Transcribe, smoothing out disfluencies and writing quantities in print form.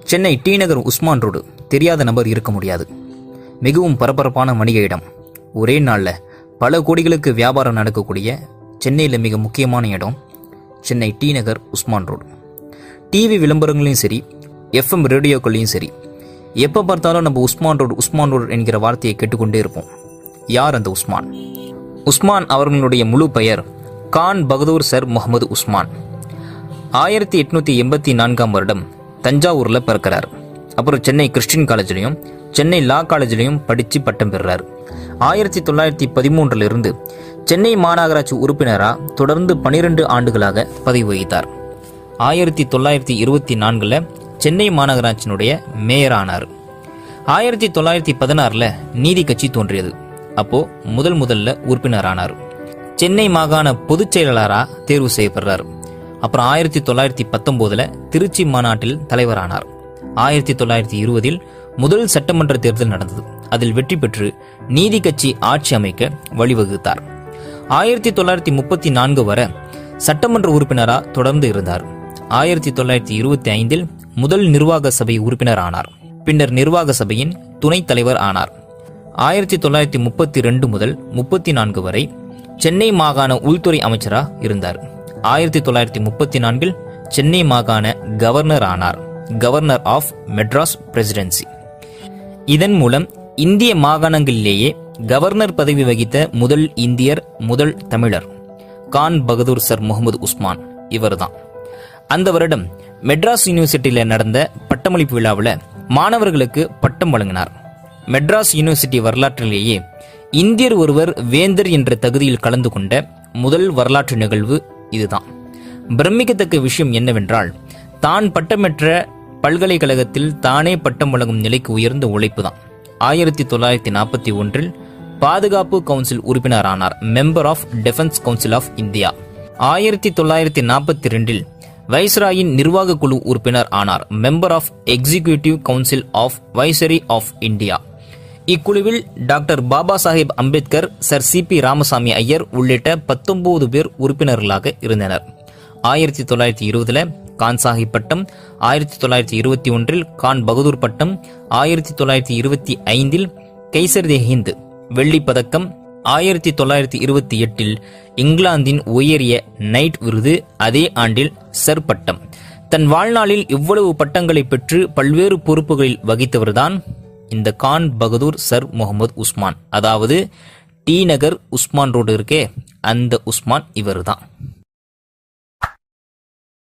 Chennai D நகர் Usman road தெரியாத நபர் இருக்க முடியாது. மிகவும் பரபரப்பான வணிக இடம். ஒரே நாளில் பல கோடிகளுக்கு வியாபாரம் நடக்கக்கூடிய சென்னையில் மிக முக்கியமான இடம் சென்னை டி நகர் உஸ்மான் ரோடு. டிவி விளம்பரங்களையும் சரி, எஃப்எம் ரேடியோக்கள்லையும் சரி, எப்போ பார்த்தாலும் நம்ம உஸ்மான் ரோடு என்கிற வார்த்தையை கேட்டுக்கொண்டே இருப்போம். யார் அந்த உஸ்மான்? உஸ்மான் அவர்களுடைய முழு பெயர் கான் பகதூர் சர் முகமது உஸ்மான். 1884 வருடம் தஞ்சாவூரில் பிறக்கிறார். அப்புறம் சென்னை கிறிஸ்டின் காலேஜ்லையும் சென்னை லா காலேஜ்லையும் படித்து பட்டம் பெறுறார். 1913 சென்னை மாநகராட்சி உறுப்பினராக தொடர்ந்து 12 ஆண்டுகளாக பதவி வகித்தார். 1924 சென்னை மாநகராட்சியினுடைய மேயர் ஆனார். 1916 நீதி கட்சி தோன்றியது. அப்போ முதல்ல உறுப்பினர் ஆனார். சென்னை மாகாண பொதுச் செயலாளராக தேர்வு செய்யப்படுறார். அப்புறம் 1919 திருச்சி மாநாட்டில் தலைவரானார். 1920 முதல் சட்டமன்ற தேர்தல் நடந்தது. அதில் வெற்றி பெற்று நீதி கட்சி ஆட்சி அமைக்க வழிவகுத்தார். 1934 வரை சட்டமன்ற உறுப்பினராக தொடர்ந்து இருந்தார். 1925 முதல் நிர்வாக சபை உறுப்பினர் ஆனார். பின்னர் நிர்வாக சபையின் துணைத் தலைவர் ஆனார். 1932 முதல் 34 வரை சென்னை மாகாண உள்துறை அமைச்சராக இருந்தார். 1934 சென்னை மாகாண கவர்னர் ஆனார். Governor of Madras presidency. இதன் மூலம் இந்திய மாகாணங்களிலேயே கவர்னர் பதவி வகித்த முதல் இந்தியர், முதல் தமிழர் கான் பகதூர் சர் முகமது உஸ்மான் இவர்தான். அந்த வருடம் மெட்ராஸ் யூனிவர்சிட்டியில் நடந்த பட்டமளிப்பு விழாவில் மாணவர்களுக்கு பட்டம் வழங்கினார். மெட்ராஸ் யூனிவர்சிட்டி வரலாற்றிலேயே இந்தியர் ஒருவர் வேந்தர் என்ற தகுதியில் கலந்து கொண்ட முதல் வரலாற்று நிகழ்வு இதுதான். பிரமிக்கத்தக்க விஷயம் என்னவென்றால், தான் பட்டமேற்ற பல்கலைக்கழகத்தில் தானே பட்டம் வழங்கும் நிலைக்கு உயர்ந்த உழைப்பு தான். 1941 பாதுகாப்பு கவுன்சில் உறுப்பினர் ஆனார். Member of defence council of India. 1942 வைஸ்ராயின் நிர்வாக குழு உறுப்பினர் ஆனார். Member of executive council of viceroy of India. இக்குழுவில் doctor Baba Saheb Ambedkar, sir CP Ramaswamy Iyer உள்ளிட்ட 19 பேர் உறுப்பினர்களாக இருந்தனர். 1920 கான் சாஹிப் பட்டம், 1921 கான் பகதூர் பட்டம், 1925 கைசர் தே ஹிந்த் வெள்ளி பதக்கம், 1928 இங்கிலாந்தின் உயரிய நைட் விருது, அதே ஆண்டில் சர் பட்டம். தன் வாழ்நாளில் இவ்வளவு பட்டங்களை பெற்று பல்வேறு பொறுப்புகளில் வகித்தவர்தான் இந்த கான் பகதூர் சர் முகமது உஸ்மான். அதாவது டி நகர் உஸ்மான் ரோடு இருக்கே, அந்த உஸ்மான் இவர் தான்.